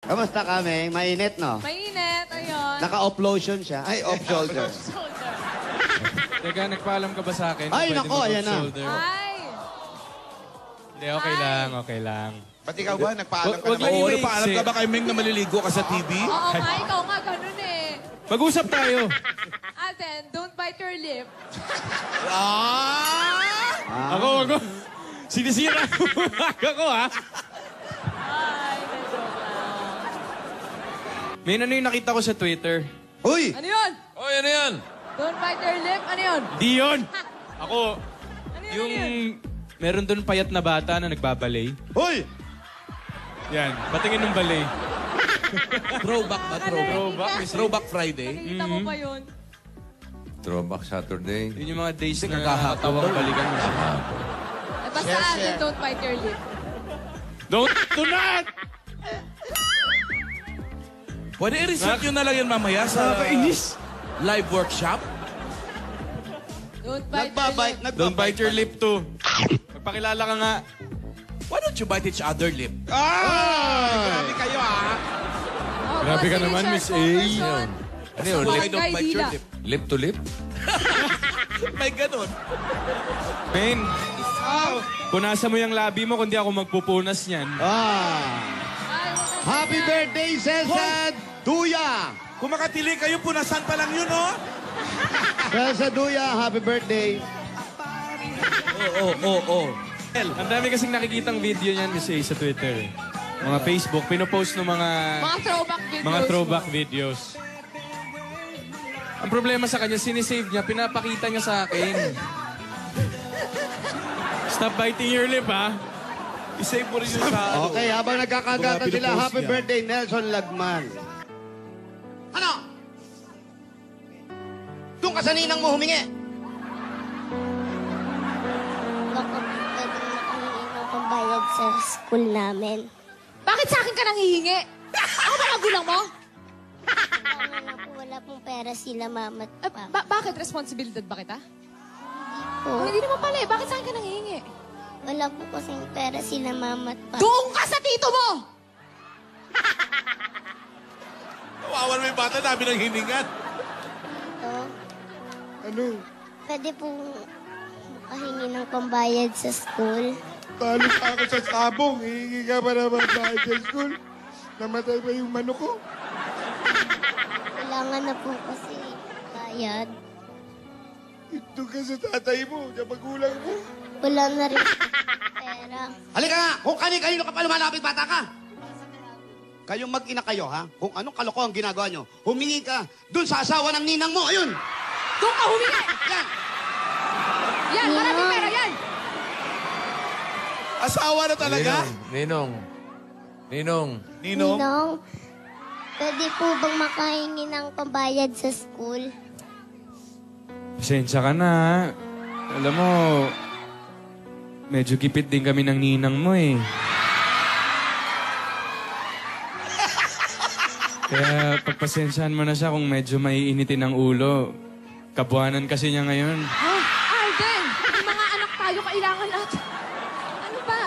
Kamusta kami? Mainit, no? Mainit, ayun. Naka-off-lotion siya. Ay, off-shoulder. Shoulder. Teka, nagpaalam ka ba sa akin? Ay, Pwede nako, ayan na. mag-shoulder? Ay! Hindi, okay lang, okay lang. Ba't ikaw ba? Nagpaalam ka Wag naman? lang Oo, i-maiksi. nagpaalam ka ba kay Meng na maliligo ka sa TV? Oo nga, ikaw nga, ganun eh. Mag-usap tayo. Alden, don't bite your lip. Ako. Sinisira ko ako, ha? Ay, medyo lang. May ano yung nakita ko sa Twitter. Uy! Ano yun? Oh, yan na yan. Don't bite your lip? Ano yun? Di yun! Ako, Ano yun? yung... Ano yun? Meron doon payat na bata na nagbabalay. Uy! Yan, patingin ng balay. Throwback ba? Throwback, Miss Throwback Friday. Nakikita mo pa yun? Throwback Saturday. Yun yung mga days na kagahapon nakakatawa daw. balikan mo siya. Eh, basta Alden, don't bite your lip. Don't do not! Pwede i-receive nyo na lang yan mamaya sa live workshop. Don't bite your lip. Don't bite your lip too. Magpakilala ka nga. Why don't you bite each other lip? Grabe kayo, ah. Oh, Grabe ka boss, naman, Richard Miss A. Converson. Ano yun? Why Barangay don't bite your Dila. lip? Lip to lip? May ganun. Men, punasan mo yung labi mo kundi ako magpupunas niyan. Ah! Ay, wag ka Happy ganyan. birthday, Cesar Duya! Kung makatili kayo, punasan pa lang yun, oh. Cesar Duya, happy birthday. Oo. Ang dami kasing nakikitang video niyan Miss A sa Twitter. Mga Facebook, pinopost ng mga Mga throwback videos. Ang problema sa kanya, sinisave niya, pinapakita niya sa akin. Stop biting your lip, ha? I-save mo rin yun sa ano. Okay, habang nagkakagatan Mga sila, pinupost happy niya. birthday, Nelson Lagman. Ano? Doon ka sa ninang mo humingi. Baka pwede makahingi ng pambayad sa school namin. Bakit sa akin ka nang hihingi? Ako ba magulang mo? Tama na po, wala pong pera sila mama at papa. Bakit? Responsibilidad ba kita? Po, Hindi naman pala eh. Bakit sa akin ka nang hihingi? wala po kasing pera sila mama at papa. Doon ka sa tito mo! Kawawan mo yung bata, dami ng hiningan. Ito, Ano? pwede pong makahingi ng pambayad sa school. Talo pa ako sa sabong. Hihingi ka pa naman sa high school. Namatay pa yung manok ko. Kailangan na po kasi bayad. Ito ka sa tatay mo, sa magulang mo. Wala na rin pera. Halika nga, kung kanino ka pa lumalapit, bata ka. Kayong mag-ina kayo, ha? Kung anong kalokohan ginagawa nyo, humingi ka dun sa asawa ng ninang mo. Ayun! Doon ka humingi! Yan! Yan, maraming pera yan! Asawa na talaga? Ninong. Ninong? Ninong, pwede po bang makahingi ng pambayad sa school? Pasensya ka na, ha? Alam mo, medyo gipit din kami ng ninang mo, eh. Kaya pagpasensyahan mo na siya kung medyo maiinitin ang ulo. Kabuhanan kasi niya ngayon. Ha? Alden! May mga anak tayo, kailangan natin. Ano ba?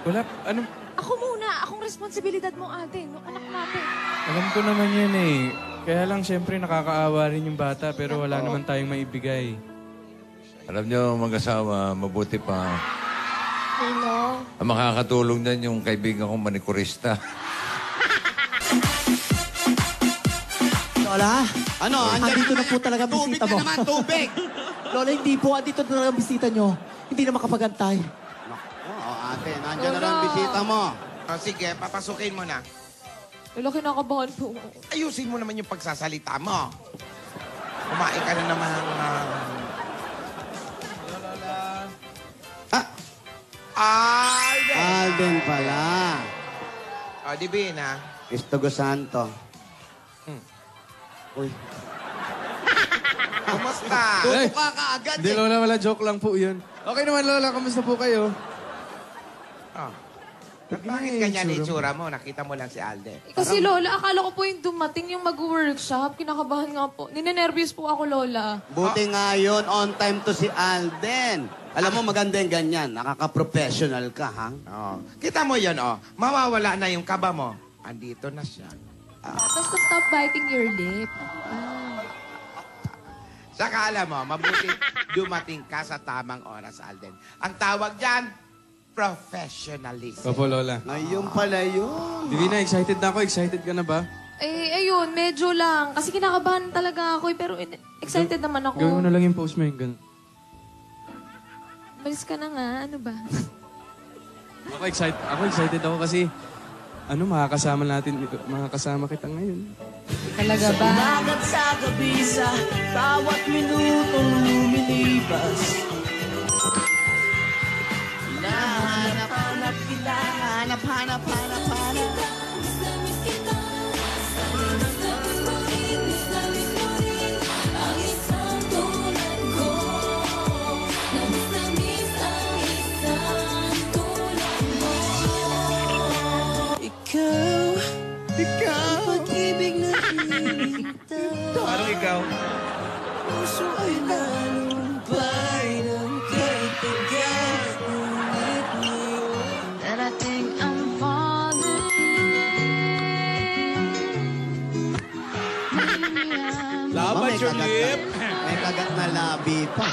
Wala, ano, Ako muna. Akong responsibilidad mo, Alden. Yung anak natin. alam ko naman yan, eh. Kaya lang, siyempre, nakakaawa rin yung bata, pero wala naman tayong maibigay. Alam nyo, mag-asawa, mabuti pa. Ninong, Ang makakatulong din yung kaibigan kong manikurista. Lola, Ano? andito na po talaga Tubig bisita na mo. naman, tubig! Lola, hindi po. Andito na talaga bisita nyo. Hindi na makapagantay. Oo, ate, nandiyan na lang ang bisita mo. O, sige, papasukin mo na. Lola, kinakabahan po. Ayusin mo naman yung pagsasalita mo. Kumain ka na naman. Ah, Alden! Alden pala. O, Divina. Estogo Santo. Uy. Kumusta? Tuto ka kaagad Hindi, eh. Lola, wala. Joke lang po yun. Okay naman, Lola. Kamusta po kayo? Oh. Bakit ganyan ang itsura mo? Nakita mo lang si Alden. Kasi Lola, akala ko po yung dumating yung mag-workshop. Kinakabahan nga po. Ninenervyos po ako, Lola. Buti nga yun, on time to si Alden. Alam mo, maganda yung ganyan. Nakaka-professional ka, ha? Oh. Kita mo yun, oh. Mawawala na yung kaba mo. andito na siya. Basta stop biting your lip. Saka alam mo, mabuti dumating ka sa tamang oras, Alden. Ang tawag dyan, professionalism. Opo, Lola. Ayun pala yun. Divina, excited na ako. Excited ka na ba? Eh, ayun, medyo lang. Kasi kinakabahan talaga ako pero excited naman ako. Gawin mo na lang yung post mo yung ganun. Malis ka na nga, ano ba? Ako excited ako kasi makakasama kita ngayon. Talaga ba? Umagat sa gabi sa bawat minutong lumilipas. Hinahanap-hanap kita, hanap-hanap. Ikaw, pag-ibig na hinihintay. Parang ikaw. Puso ay nalumpay ng kaibigan. Ngunit ngayon, That I think I'm falling. Laban your lip. May kagat na labi pa.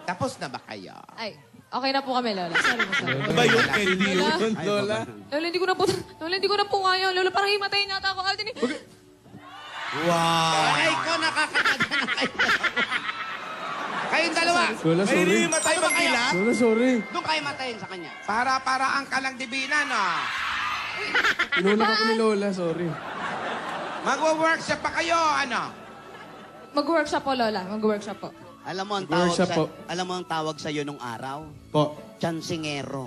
Tapos na ba kayo? Ay, okay na po kami, Lola. Sorry po, sorry. Ba yun, Candy yun? Lola. Lola, hindi ko na po kaya. Lola, parang himatayin nata ako. Alden, Aray ko, nakakaganda na kayo. Kayong dalawa. Lola, May sorry. matay Ano ba bang kayo? kila? Lola, sorry. Doon kayo matayin sa kanya. Para ang kalang Divina, no? Lola ako ni Lola, sorry. Magwa-workshop pa kayo, ano? Mag-workshop po, Lola. Mag-workshop po. Alam mo ang tawag Workshop po. sa iyo nung araw? Po. Chansingero.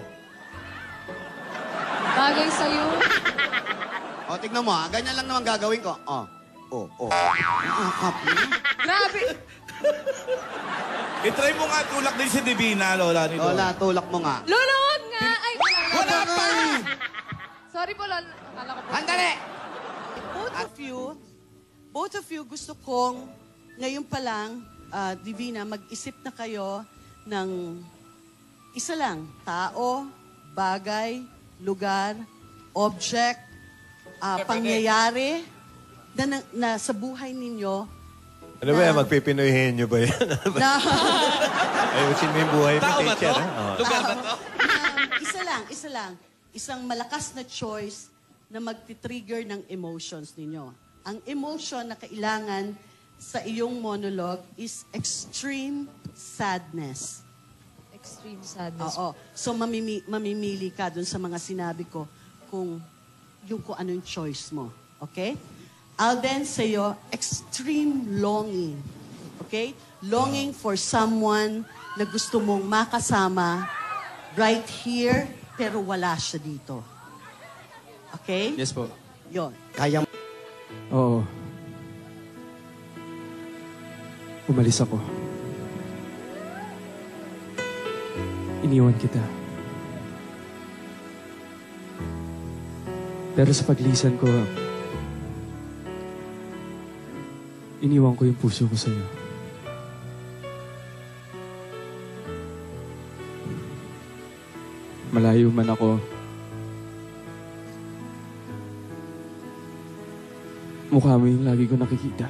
Bagay sa'yo. O, tignan mo ha. Ganyan lang naman gagawin ko. Nakakap mo. Grabe. I-try mo nga tulak din si Divina, Lola. Nito. Lola, tulak mo nga. Lola, wag nga. Ay, Wala pa! Sorry po, Lola. Akala ko po. Handali! Both of you, gusto kong ngayon pa lang, Divina, mag-isip na kayo ng isa lang, tao, bagay, lugar, object, pangyayari na sa buhay ninyo. Ano ba yan? Magpipinoyhin nyo ba yan? Na, Ayusin mo yung buhay mo, Tao ba teacher. to? Ha? Oo. Lugar ba to? isa lang. Isang malakas na choice na magti-trigger ng emotions ninyo. Ang emotion na kailangan sa iyong monologue is extreme sadness. Extreme sadness. Oo. So, mamimili ka dun sa mga sinabi ko kung anong choice mo. Okay? Alden, sa'yo, extreme longing. Okay? Longing for someone na gusto mong makasama right here, pero wala siya dito. Okay? Yes po. Yon. Kaya Oo. Umalis ako. Iniwan kita. Pero sa paglisan ko, iniwan ko yung puso ko sa'yo. Malayo man ako, mukha mo yung lagi ko nakikita.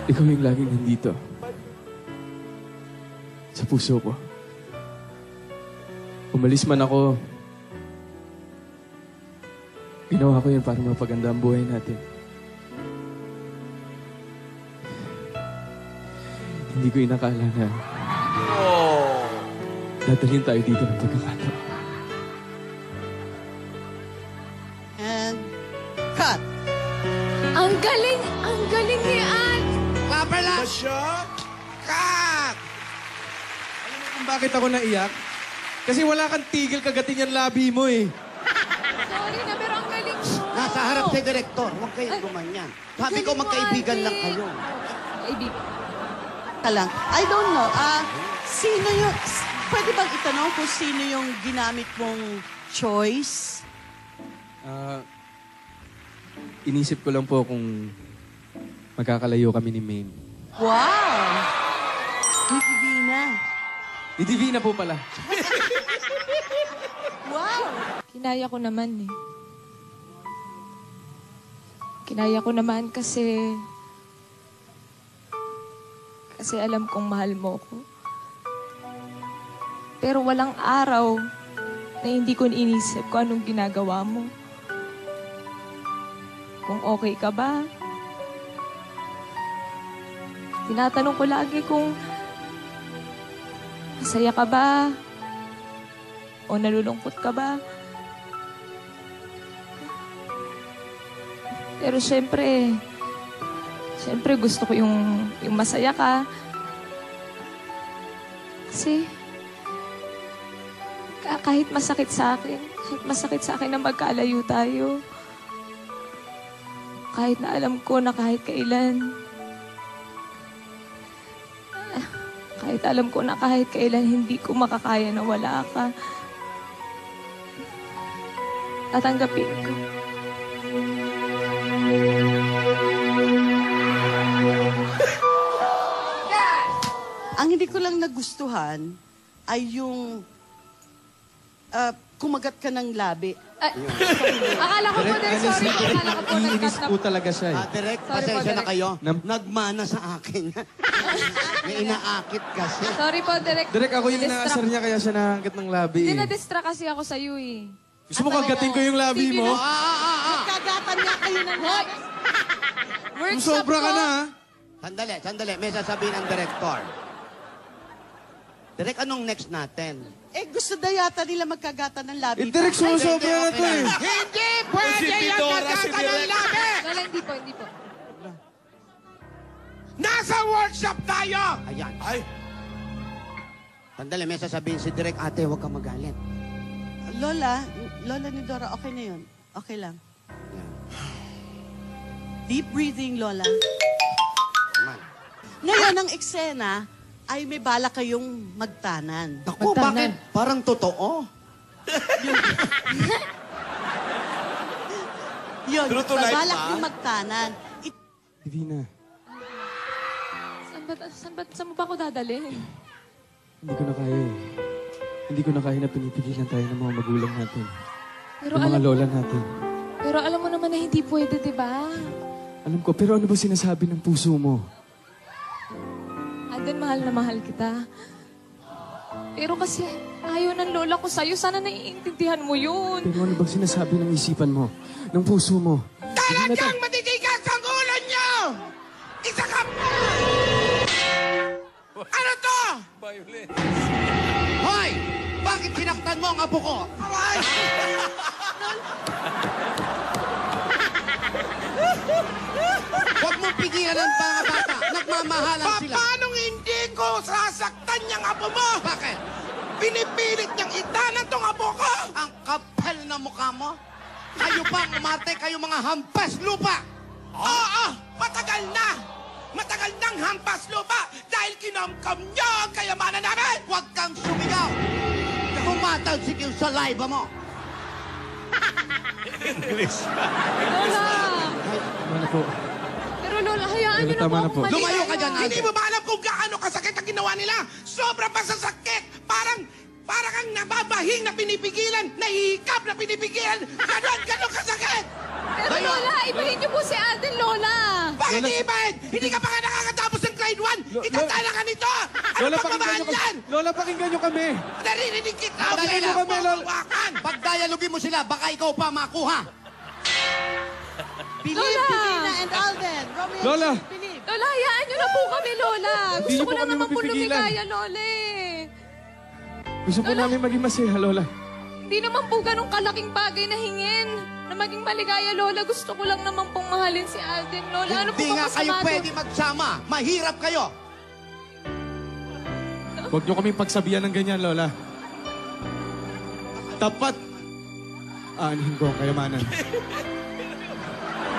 Ikaw yung laging nandito. Sa puso ko. Umalis man ako, ginawa ko yan para mapaganda ang buhay natin. Hindi ko inakala na dadalhin tayo dito ng pagkakataon. And cut. Ang galing ni Ann. Clapper lang! Cut! Alam mo kung bakit ako naiyak? Kasi wala kang tigil kagating yung labi mo eh. Sorry na, pero ang galing mo. Nasa harap si Direktor. Huwag kayo gumanyan. Sabi ko magkaibigan lang kayo. Kaibigan. Lang. I don't know. Sino yung... Pwede bang itanong kung sino yung ginamit mong choice? Inisip ko lang po kung magkakalayo kami ni Maine. Wow! Divina. Ni Divina po pala. Kinaya ko naman eh. Kinaya ko naman kasi alam kong mahal mo ko. Pero walang araw na hindi ko inisip kung anong ginagawa mo. Kung okay ka ba? Tinatanong ko lagi kung masaya ka ba? O nalulungkot ka ba? Pero syempre gusto ko yung masaya ka. Kasi kahit masakit sa akin na magkalayo tayo. Kahit na alam ko na kahit kailan hindi ko makakaya na wala ka. Tatanggapin ko. Ang hindi ko lang nagustuhan ay yung kumagat ka ng labi. Akala ko po din, sorry. Akala ko po Iinis po nagkat talaga siya eh. Direk, Sorry po, pasensya na Direk. kayo. Nagmana sa akin. May inaakit kasi. Sorry po, Direk. Direk, ako yung Distract. inaasar niya kaya siya nahanggat ng labi Hindi eh. na-distract kasi ako sa iyo eh. Gusto mo kagatin ko yung labi mo? Magkagatan nga kayo ng labi. Workshop Sobra ka ko. na ha? Sandali. May sasabihin ang director. Direk, anong next natin? Gusto na yata nila magkagatan ng labi. Direk, sumusobra na to eh. Hindi pwede yung magkaka ng labi! Lola, hindi po. Nasa workshop tayo! Ayan. Ay, Sandali, may sasabihin si Direk, ate, huwag kang magalit. Lola ni Dora, okay na yun. Okay lang. Deep breathing, Lola. Naman. Ngayon, ang eksena ay may bala kayong magtanan. Naku, bakit? Parang totoo. Yun, True to life balak ba? yung magtanan. Divina, Saan mo ba ako dadalhin? hindi ko na kaya eh. Hindi ko na kaya na pinipigilan tayo ng mga magulang natin. Pero Ng mga lola natin. Pero alam mo naman na hindi pwede, di ba? Alam ko, pero ano ba sinasabi ng puso mo? Alden, mahal na mahal kita. Pero kasi ayaw ng lola ko sa'yo. Sana naiintindihan mo yun. Pero ano bang sinasabi ng isipan mo? Ng puso mo? talagang matitigas ang ulo nyo! Isa ka pa! Ano to? Hoy! Bakit sinaktan mo ang apo ko? Aray! Huwag mong pigilan ang mga bata. Nagmamahalan sila. Paano hindi ko sasaktan niyang apo mo? Bakit? Pinipilit niyang itanan tong apo ko! Ang kapal na mukha mo. Kayo bang umarte kayo mga hampas lupa? Oo! Matagal na! Matagal nang hampas lupa dahil kinamkam niyo ang kayamanan namin! Huwag kang sumigaw. Tumatalsik yung saliva mo. Lola! Tama na po. Pero Lola, hayaan niyo na Tama po na ako po. maligayahan. Lumayo ka dyan, Hindi mo ba alam kung gaano kasakit ang ginawa nila? Sobra pa sa sakit! Parang kang nababahing na pinipigilan, nahihikap na pinipigilan. Ganon kasakit! Pero Lola, ibahin niyo po si Alden, Lola! Bakit iibig? Hindi ka pa nga nakakatapos ng grade 1! Itatala ka nito! Ano Lola, pa pakinggan babaan nyo yan? Lola, pakinggan nyo kami. Naririnig kita! Sandali lang. Pawawakan! Pag dialogin mo sila, baka ikaw pa makuha. Believe, Lola! Divina and Alden. Romeo Lola! and Believe. Lola, hayaan niyo na po kami, Lola! Hindi Gusto niyo ko po lang kami naman po mapipigilan. lumigaya, Lola eh. Gusto po namin maging masaya, Lola. Hindi naman po ganun kalaking bagay na hingin. Na maging maligaya, Lola. Gusto ko lang naman pong mahalin si Alden, Lola. Ano po Hindi ba nga kayo masama pwede doon? magsama. Mahirap kayo. Huwag niyo kaming pagsabihan ng ganyan, Lola. Tapat. Aanhin ko ang kayamanan.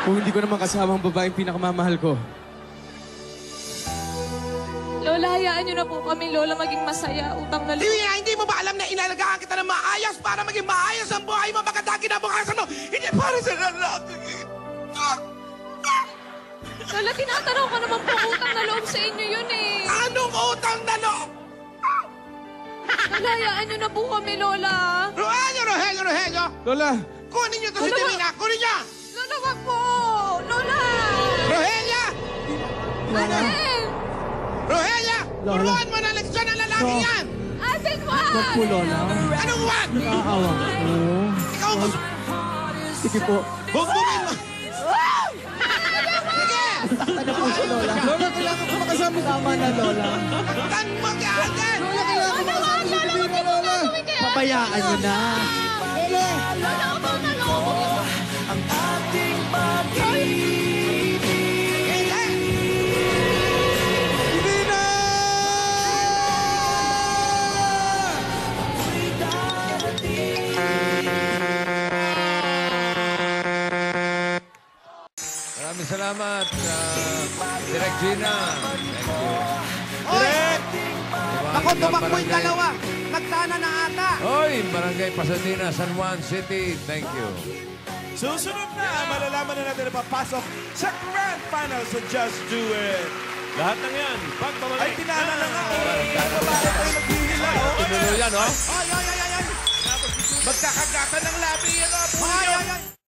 Kung hindi ko naman kasama ang babaeng pinakamamahal ko. Lola, hayaan niyo na po kami, Lola, maging masaya. Utang na loob. Hindi mo ba alam na inalagaan kita ng maayos para maging maayos ang buhay mo pagkatapos kinabukasan mo? Hindi para sa lalaki. Lola, tinatanong ko naman po utang na loob sa inyo yun eh. Anong utang na loob? Lalayaan niyo na po kami, Lola. Rogelio! Lola! Kunin niyo to si Divina! Kunin niyo! Lola, wag po! Lola! Rogelia! Asin! Rogelia! Lola. Turuan mo na leksyon ang lalaki yan! Asin, wag! Lola. Anong wag? Naawa ko. Ikaw ba? Sige po. Bumbungin mo! Sige! Ano po si Lola? Lola, kailangan ko makasama. Tama na, Lola. Tan mo kaagad! Lola, kailangan ko makasama si Divina, Lola. Pabayaan niyo na. Lola, ako na, Lola! Divina! Maraming salamat, Direk Gina. Thank you. Direk! Ako, tumakbo yung Barangay. dalawa. Nagtana na ata. Hoy, Barangay Pasadena, San Juan City. Thank you. Susunod na, malalaman na natin na papasok sa Grand Final sa Just Do It. Lahat ng yan, pagpamalik. Ay, tinana na nga. Babae tayo naghihila. Tinuloy yan, oh. Magkakagatan ng labi yan! Ay, ay, ay.